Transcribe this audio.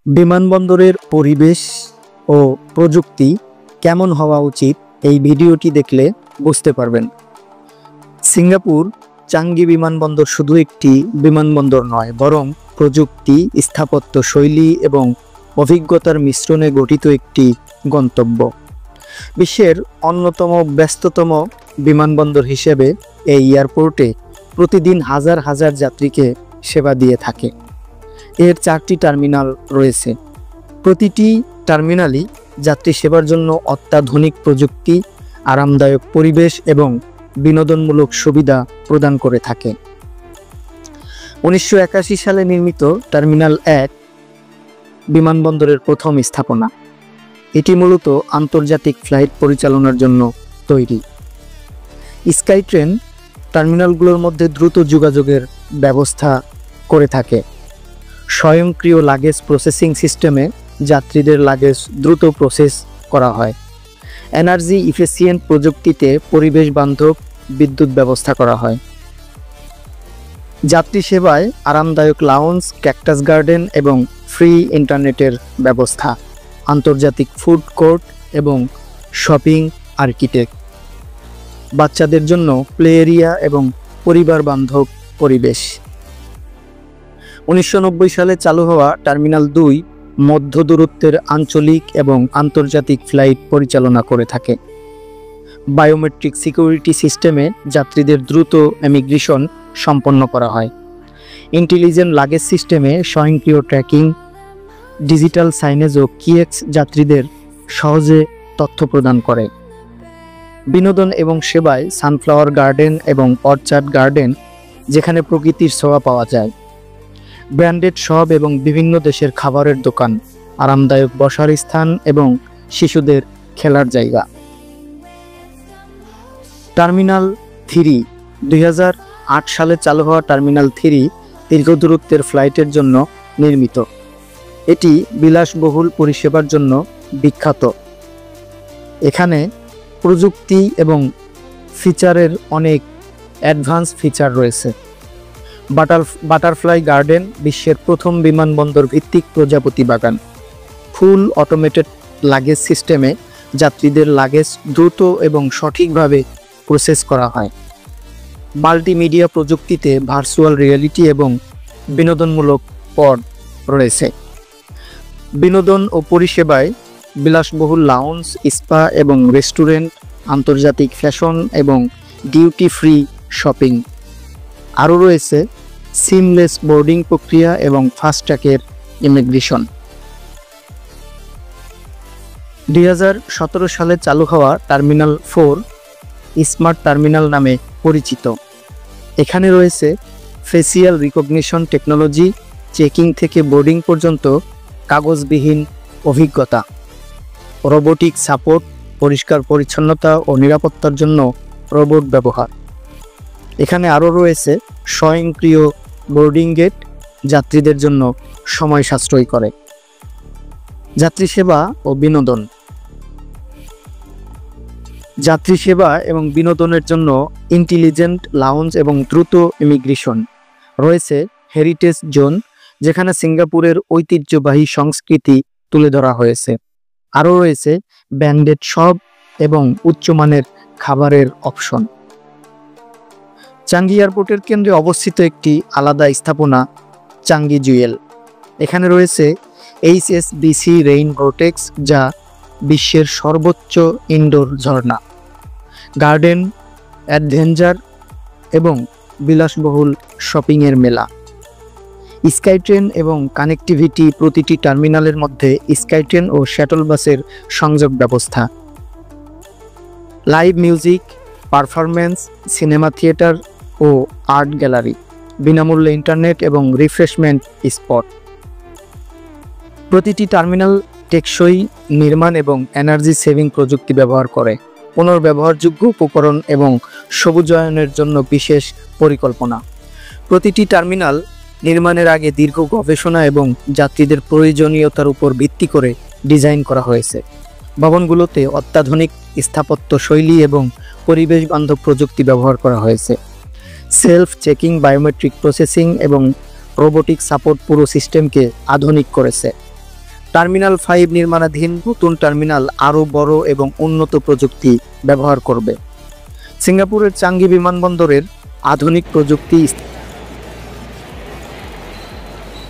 বিমানবন্দরের পরিবেশ ও প্রযুক্তি কেমন হওয়া উচিত এই ভিডিওটি দেখলে বুঝতে পারবেন। সিঙ্গাপুর চাঙ্গি বিমানবন্দর শুধু একটি বিমানবন্দর নয়, বরং প্রযুক্তি, স্থাপত্য শৈলী এবং অভিজ্ঞতার মিশ্রণে গঠিত একটি গন্তব্য। বিশ্বের অন্যতম ব্যস্ততম বিমানবন্দর হিসেবে এই এয়ারপোর্টে প্রতিদিন হাজার হাজার যাত্রীকে সেবা দিয়ে থাকে। এর 4টি টার্মিনাল রয়েছে। প্রতিটি টার্মিনালই যাত্রী সেবার জন্য অত্যাধুনিক প্রযুক্তি, আরামদায়ক পরিবেশ এবং বিনোদনমূলক সুবিধা প্রদান করে থাকে। 1981 সালে নির্মিত টার্মিনাল 1 বিমানবন্দরের প্রথম স্থাপনা। এটি মূলত আন্তর্জাতিক ফ্লাইট পরিচালনার জন্য তৈরি। স্কাইট্রেন টার্মিনালগুলোর মধ্যে দ্রুত যোগাযোগের ব্যবস্থা করে থাকে। স্বয়ংক্রিয় লাগেজ প্রসেসিং সিস্টেমে যাত্রীদের লাগেজ দ্রুত প্রসেস করা হয়। এনার্জি ইফিসিয়েন্ট প্রযুক্তিতে পরিবেশ বান্ধব বিদ্যুৎ ব্যবস্থা করা হয়। যাত্রী সেবায় আরামদায়ক লাউঞ্জ, ক্যাকটাস গার্ডেন এবং ফ্রি ইন্টারনেটের ব্যবস্থা, আন্তর্জাতিক ফুড কোর্ট এবং শপিং আর্কিটেক্ট, বাচ্চাদের জন্য প্লে এরিয়া এবং পরিবার বান্ধব পরিবেশ। 1990 সালে চালু হওয়া টার্মিনাল 2 মধ্য দূরত্বের আঞ্চলিক এবং আন্তর্জাতিক ফ্লাইট পরিচালনা করে থাকে। বায়োমেট্রিক সিকিউরিটি সিস্টেমে যাত্রীদের দ্রুত ইমিগ্রেশন সম্পন্ন করা হয়। ইন্টেলিজেন্ট লাগেজ সিস্টেমে স্বয়ংক্রিয় ট্র্যাকিং, ডিজিটাল সাইনেজ ও কিএক্স যাত্রীদের সহজে তথ্য প্রদান করে। বিনোদন এবং সেবায় সানফ্লাওয়ার গার্ডেন এবং অর্চার্ড গার্ডেন, যেখানে প্রকৃতির ছোঁয়া পাওয়া যায়। ব্র্যান্ডেড শপ এবং বিভিন্ন দেশের খাবারের দোকান, আরামদায়ক বসার স্থান এবং শিশুদের খেলার জায়গা। টার্মিনাল 3 2008 সালে চালু হওয়া টার্মিনাল 3 দীর্ঘ দূরত্বের ফ্লাইটের জন্য নির্মিত। এটি বিলাসবহুল পরিষেবার জন্য বিখ্যাত। এখানে প্রযুক্তি এবং ফিচারের অনেক অ্যাডভান্স ফিচার রয়েছে। বাটারফ্লাই গার্ডেন, বিশ্বের প্রথম বিমানবন্দর ভিত্তিক প্রজাপতি বাগান। ফুল অটোমেটেড লাগেজ সিস্টেমে যাত্রীদের লাগেজ দ্রুত এবং সঠিকভাবে প্রসেস করা হয়। মাল্টিমিডিয়া প্রযুক্তিতে ভার্চুয়াল রিয়েলিটি এবং বিনোদনমূলক পড রয়েছে। বিনোদন ও পরিষেবায় বিলাসবহুল লাউঞ্জ, স্পা এবং রেস্টুরেন্ট, আন্তর্জাতিক ফ্যাশন এবং ডিউটি ফ্রি শপিং। আরও রয়েছে সিমলেস বোর্ডিং প্রক্রিয়া এবং ফাস্ট ট্র্যাকের ইমিগ্রেশন। 2017 সালে চালু হওয়া টার্মিনাল 4 স্মার্ট টার্মিনাল নামে পরিচিত। এখানে রয়েছে ফেসিয়াল রিকগনিশন টেকনোলজি, চেকিং থেকে বোর্ডিং পর্যন্ত কাগজবিহীন অভিজ্ঞতা, রোবোটিক সাপোর্ট, পরিষ্কার পরিচ্ছন্নতা ও নিরাপত্তার জন্য রোবট ব্যবহার। এখানে আরও রয়েছে স্বয়ংক্রিয় বোর্ডিং গেট, যাত্রীদের জন্য সময় সাশ্রয় করে। যাত্রী সেবা ও বিনোদন। যাত্রী সেবা এবং বিনোদনের জন্য ইন্টেলিজেন্ট লাউঞ্জ এবং দ্রুত ইমিগ্রেশন রয়েছে। হেরিটেজ জোন, যেখানে সিঙ্গাপুরের ঐতিহ্যবাহী সংস্কৃতি তুলে ধরা হয়েছে। আরও রয়েছে ব্র্যান্ডেড শপ এবং উচ্চমানের খাবারের অপশন। চাঙ্গি এয়ারপোর্টের কেন্দ্রে অবস্থিত একটি আলাদা স্থাপনা চাঙ্গি জুয়েল। এখানে রয়েছে HSBC রেইন ভোর্টেক্স, যা বিশ্বের সর্বোচ্চ ইনডোর ঝর্ণা, গার্ডেন, অ্যাডভেঞ্চার এবং বিলাসবহুল শপিংয়ের মেলা। স্কাইট্রেন এবং কানেক্টিভিটি, প্রতিটি টার্মিনালের মধ্যে স্কাইট্রেন ও শ্যাটল বাসের সংযোগ ব্যবস্থা। Live music, performance, cinema theatre ও আর্ট গ্যালারি, বিনামূল্যে ইন্টারনেট এবং রিফ্রেশমেন্ট স্পট। প্রতিটি টার্মিনাল টেকসই নির্মাণ এবং এনার্জি সেভিং প্রযুক্তি ব্যবহার করে। পুনর্ব্যবহারযোগ্য উপকরণ এবং সবুজায়নের জন্য বিশেষ পরিকল্পনা। প্রতিটি টার্মিনাল নির্মাণের আগে দীর্ঘ গবেষণা এবং যাত্রীদের প্রয়োজনীয়তার উপর ভিত্তি করে ডিজাইন করা হয়েছে। ভবনগুলোতে অত্যাধুনিক স্থাপত্য শৈলী এবং পরিবেশ বান্ধব প্রযুক্তি ব্যবহার করা হয়েছে। সেলফ চেকিং, বায়োমেট্রিক প্রসেসিং এবং রোবোটিক সাপোর্ট পুরো সিস্টেমকে আধুনিক করেছে। টার্মিনাল 5 নির্মাণাধীন নতুন টার্মিনাল আরও বড় এবং উন্নত প্রযুক্তি ব্যবহার করবে। সিঙ্গাপুরের চাঙ্গি বিমানবন্দরের আধুনিক প্রযুক্তি